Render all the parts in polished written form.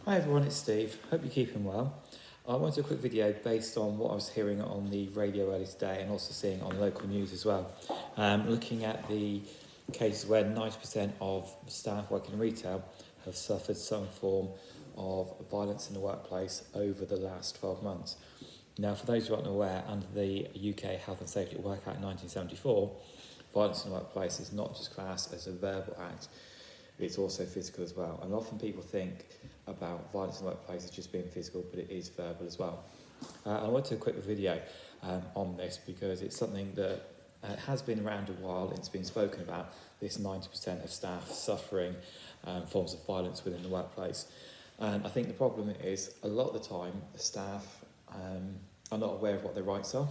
Hi everyone, it's Steve. Hope you're keeping well. I wanted to do a quick video based on what I was hearing on the radio earlier today and also seeing on local news as well. Looking at the cases where 90% of staff working in retail have suffered some form of violence in the workplace over the last 12 months. Now, for those who aren't aware, under the UK Health and Safety at Work Act 1974, violence in the workplace is not just classed as a verbal act, it's also physical as well. And often people think about violence in the workplace as just being physical, but it is verbal as well. I want to do a quick video on this because it's something that has been around a while. It's been spoken about, this 90% of staff suffering forms of violence within the workplace. And I think the problem is a lot of the time the staff are not aware of what their rights are.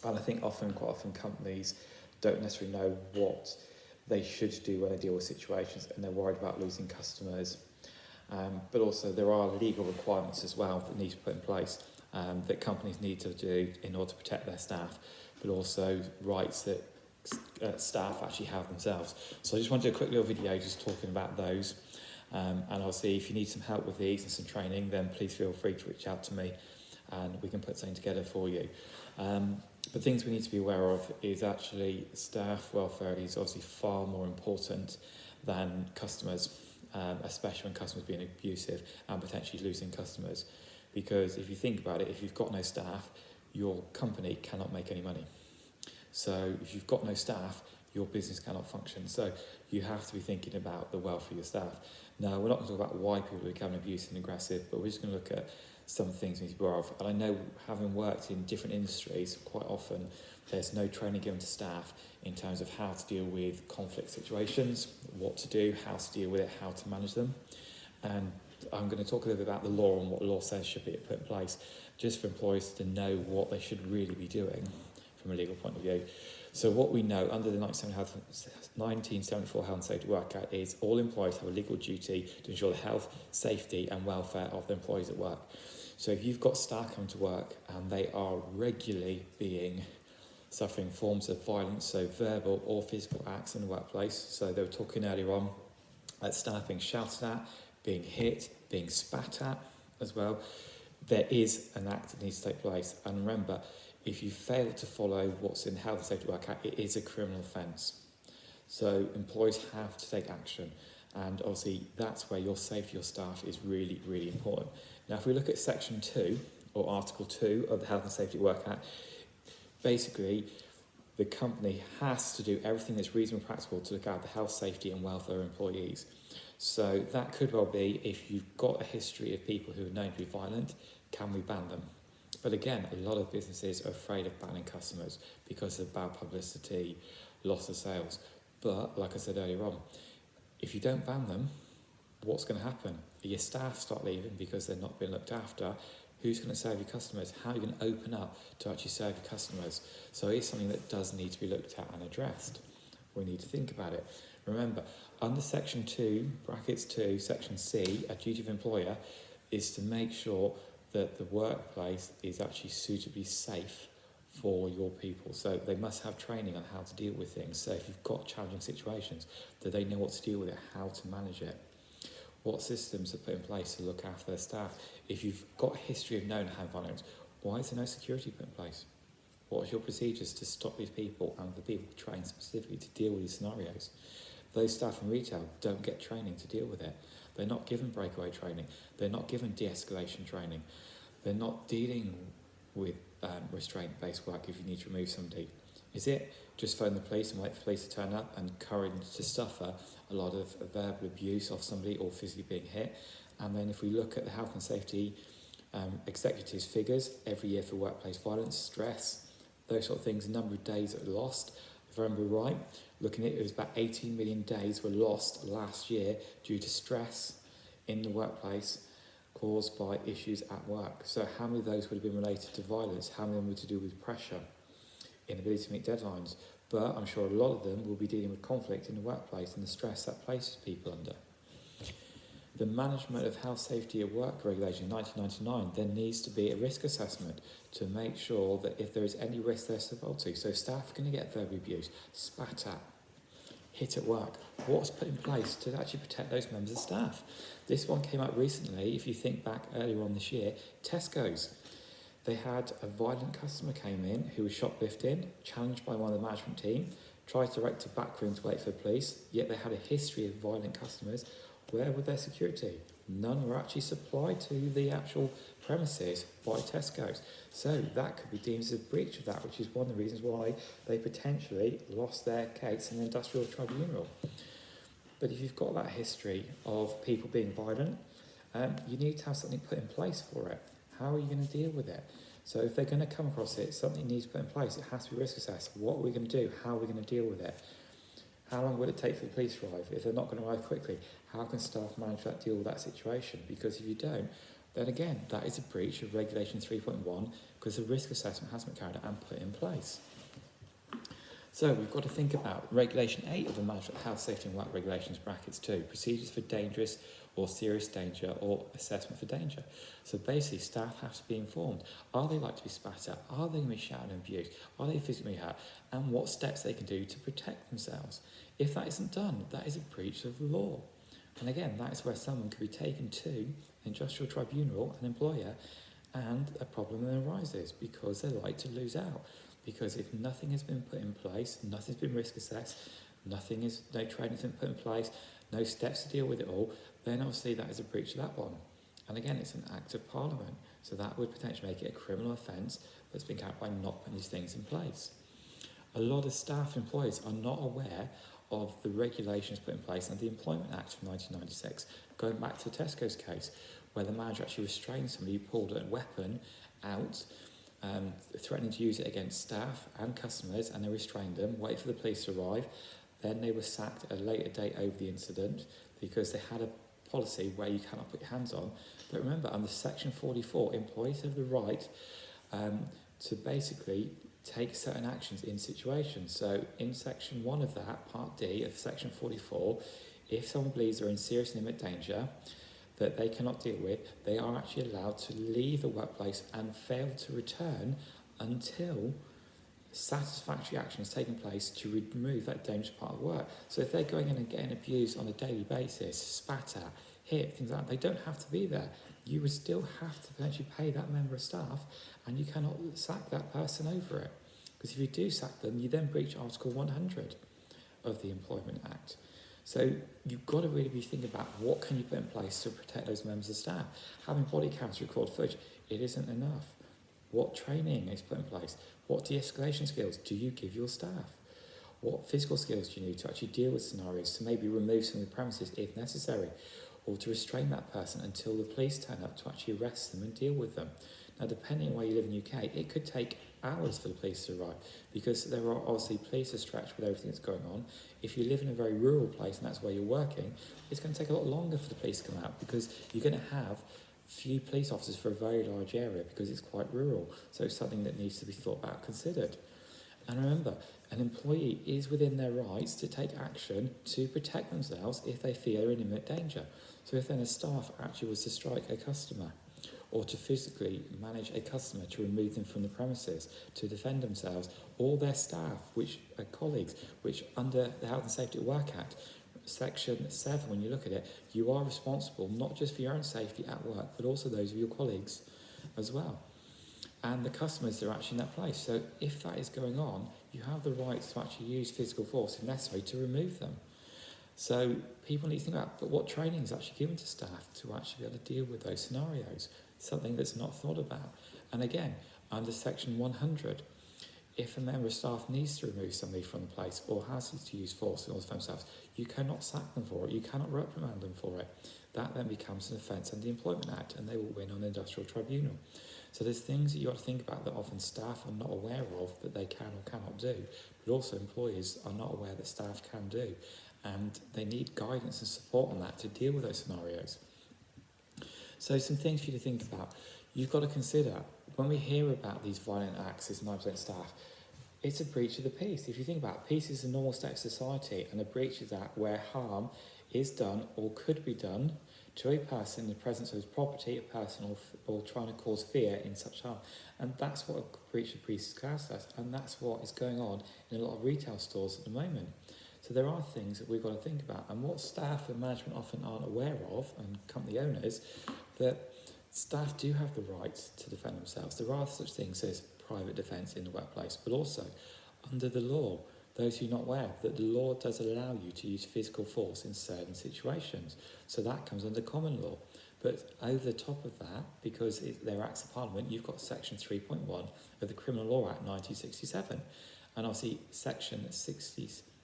And I think quite often companies don't necessarily know what they should do when they deal with situations, and they're worried about losing customers. But also there are legal requirements as well that need to be put in place that companies need to do in order to protect their staff, but also rights that staff actually have themselves. So I just wanted to do a quick little video just talking about those. And obviously if you need some help with these and some training, then please feel free to reach out to me and we can put something together for you. But things we need to be aware of is actually staff welfare is obviously far more important than customers, especially when customers are being abusive and potentially losing customers. Because if you think about it, if you've got no staff, your company cannot make any money. So if you've got no staff, your business cannot function. So you have to be thinking about the welfare of your staff. Now, we're not going to talk about why people become abusive and aggressive, but we're just going to look at some things we need to be aware of. And I know, having worked in different industries, quite often there's no training given to staff in terms of how to deal with conflict situations, what to do, how to deal with it, how to manage them. And I'm going to talk a little bit about the law and what the law says should be put in place, just for employees to know what they should really be doing from a legal point of view. So what we know under the 1974 Health and Safety Work Act is all employees have a legal duty to ensure the health, safety and welfare of the employees at work. So if you've got staff coming to work and they are regularly suffering forms of violence, so verbal or physical acts in the workplace, so they were talking earlier on at staff being shouted at, being hit, being spat at as well, there is an act that needs to take place. And remember, if you fail to follow what's in the Health and Safety Work Act, it is a criminal offence. So employees have to take action. And obviously that's where your safety of your staff is really, really important. Now, if we look at Section 2, or Article 2 of the Health and Safety Work Act, basically the company has to do everything that's reasonably practical to look after the health, safety and welfare of employees. So that could well be, if you've got a history of people who are known to be violent, can we ban them? But again, a lot of businesses are afraid of banning customers because of bad publicity, loss of sales. But like I said earlier on, if you don't ban them, what's going to happen? Your staff start leaving because they're not being looked after. Who's going to serve your customers? How are you going to open up to actually serve your customers? So it's something that does need to be looked at and addressed. We need to think about it. Remember, under Section 2, brackets 2, Section C, a duty of employer is to make sure that the workplace is actually suitably safe for your people. So they must have training on how to deal with things. So if you've got challenging situations, do they know what to deal with it, how to manage it? What systems are put in place to look after their staff? If you've got a history of known hand violence, why is there no security put in place? What are your procedures to stop these people and the people trained specifically to deal with these scenarios? Those staff in retail don't get training to deal with it. They're not given breakaway training. They're not given de-escalation training. They're not dealing with restraint-based work if you need to remove somebody. Is it just phone the police and wait for the police to turn up and encourage to suffer a lot of verbal abuse of somebody or physically being hit? And then if we look at the health and safety executives' figures every year for workplace violence, stress, those sort of things, the number of days that are lost, if I remember right, looking at it was about 18 million days were lost last year due to stress in the workplace caused by issues at work. So how many of those would have been related to violence? How many of them were to do with pressure, inability to meet deadlines? But I'm sure a lot of them will be dealing with conflict in the workplace and the stress that places people under. The Management of Health, Safety at Work Regulation 1999, there needs to be a risk assessment to make sure that if there is any risk they're subject to, so staff are going to get verbal abuse, spat at, hit at work. What's put in place to actually protect those members of staff? This one came up recently, if you think back earlier on this year, Tesco's. They had a violent customer came in who was shoplifting, challenged by one of the management team, tried to direct to back room to wait for the police, yet they had a history of violent customers. Where were their security? None were actually supplied to the actual premises by Tesco's. So that could be deemed as a breach of that, which is one of the reasons why they potentially lost their case in the industrial tribunal. But if you've got that history of people being violent, you need to have something put in place for it. How are you going to deal with it? So if they're going to come across it, something needs to be put in place. It has to be risk assessed. What are we going to do? How are we going to deal with it? How long will it take for the police to arrive? If they're not going to arrive quickly, how can staff manage that, deal with that situation? Because if you don't, then again, that is a breach of Regulation 3.1 because the risk assessment hasn't been carried out and put in place. So we've got to think about Regulation 8 of the Management Health, Safety and Work Regulations, brackets 2, procedures for dangerous or serious danger or assessment for danger. So basically, staff have to be informed. Are they likely to be spat at? Are they going to be shouted and abused? Are they physically hurt? And what steps they can do to protect themselves. If that isn't done, that is a breach of the law. And again, that is where someone could be taken to an industrial tribunal, an employer, and a problem then arises because they're like to lose out. Because if nothing has been put in place, nothing's been risk assessed, no training's been put in place, no steps to deal with it all, then obviously that is a breach of that one. And again, it's an act of Parliament, so that would potentially make it a criminal offence that's been carried out by not putting these things in place. A lot of staff and employers are not aware of the regulations put in place under the Employment Act of 1996, going back to the Tesco's case, where the manager actually restrained somebody who pulled a weapon out, threatening to use it against staff and customers, and they restrained them, waited for the police to arrive. Then they were sacked at a later date over the incident because they had a policy where you cannot put your hands on. But remember, under Section 44, employees have the right to basically take certain actions in situations. So in Section 1 of that, Part D of Section 44, if someone believes they're in serious and imminent danger that they cannot deal with, they are actually allowed to leave the workplace and fail to return until satisfactory action has taken place to remove that dangerous part of work. So if they're going in and getting abused on a daily basis, spat at, hit, things like that, they don't have to be there. You would still have to potentially pay that member of staff, and you cannot sack that person over it. Because if you do sack them, you then breach Article 100 of the Employment Act. So you've got to really be thinking about what can you put in place to protect those members of staff. Having body cams to record footage, it isn't enough. What training is put in place? What de-escalation skills do you give your staff? What physical skills do you need to actually deal with scenarios, to maybe remove some of the premises if necessary, or to restrain that person until the police turn up to actually arrest them and deal with them? Now, depending on where you live in the UK, it could take hours for the police to arrive because there are obviously police are stretched with everything that's going on. If you live in a very rural place and that's where you're working, it's going to take a lot longer for the police to come out because you're going to have few police officers for a very large area because it's quite rural. So it's something that needs to be thought about, considered. And remember, an employee is within their rights to take action to protect themselves if they feel they're in imminent danger. So if then a staff actually was to strike a customer or to physically manage a customer to remove them from the premises to defend themselves, or their staff, which are colleagues, which under the Health and Safety at Work Act, Section 7, when you look at it, you are responsible not just for your own safety at work, but also those of your colleagues as well. And the customers that are actually in that place. So if that is going on, you have the right to actually use physical force if necessary to remove them. So people need to think about, but what training is actually given to staff to actually be able to deal with those scenarios? Something that's not thought about. And again, under Section 100, if a member of staff needs to remove somebody from the place or has to use force in order for themselves, you cannot sack them for it, you cannot reprimand them for it. That then becomes an offence under the Employment Act and they will win on the industrial tribunal. So there's things that you got to think about that often staff are not aware of that they can or cannot do, but also employers are not aware that staff can do. And they need guidance and support on that to deal with those scenarios. So some things for you to think about. You've got to consider, when we hear about these violent acts, this 9% staff, it's a breach of the peace. If you think about it, peace is a normal state of society, and a breach is that where harm is done or could be done to a person in the presence of his property, a person, or trying to cause fear in such harm. And that's what a breach of peace is classed as, and that's what is going on in a lot of retail stores at the moment. So there are things that we've got to think about, and what staff and management often aren't aware of, and company owners, that staff do have the right to defend themselves. There are such things as private defence in the workplace, but also under the law, those who are not aware that the law does allow you to use physical force in certain situations. So that comes under common law. But over the top of that, because they're acts of parliament, you've got section 3.1 of the Criminal Law Act 1967, and obviously section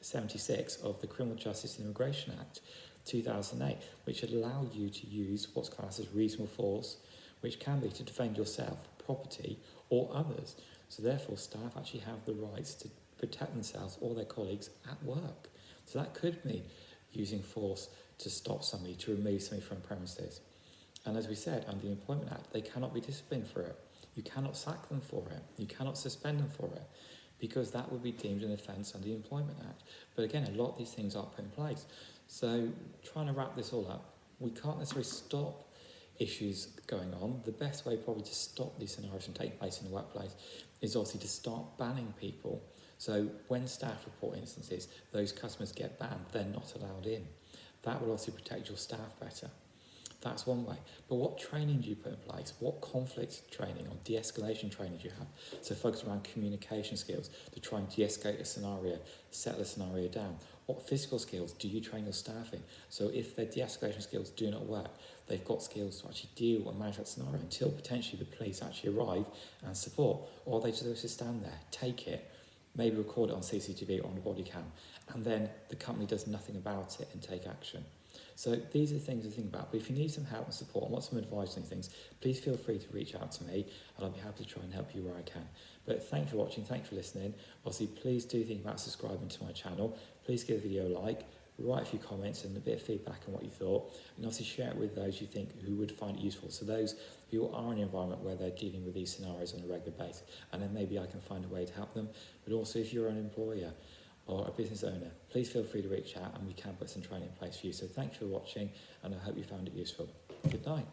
76 of the Criminal Justice and Immigration Act 2008, which allow you to use what's classed as reasonable force, which can be to defend yourself, property, or others. So therefore, staff actually have the rights to protect themselves or their colleagues at work. So that could mean using force to stop somebody, to remove somebody from premises. And as we said, under the Employment Act, they cannot be disciplined for it. You cannot sack them for it. You cannot suspend them for it, because that would be deemed an offence under the Employment Act. But again, a lot of these things aren't put in place. So trying to wrap this all up, we can't necessarily stop issues going on. The best way probably to stop these scenarios from taking place in the workplace is obviously to start banning people. So when staff report instances, those customers get banned, they're not allowed in. That will also protect your staff better. That's one way. But what training do you put in place? What conflict training or de-escalation training do you have? So focus around communication skills to try and de-escalate a scenario, settle a scenario down. What physical skills do you train your staff in? So if their de-escalation skills do not work, they've got skills to actually deal and manage that scenario until potentially the police actually arrive and support. Or they just stand there, take it, maybe record it on CCTV or on a body cam, and then the company does nothing about it and take action. So these are things to think about. But if you need some help and support and want some advice on these things, please feel free to reach out to me, and I'll be happy to try and help you where I can. But thanks for watching, thanks for listening. Obviously, please do think about subscribing to my channel. Please give the video a like, write a few comments and a bit of feedback on what you thought, and obviously share it with those you think who would find it useful. So those who are in an environment where they're dealing with these scenarios on a regular basis, and then maybe I can find a way to help them. But also, if you're an employer or a business owner, please feel free to reach out and we can put some training in place for you. So thanks for watching, and I hope you found it useful. Good night.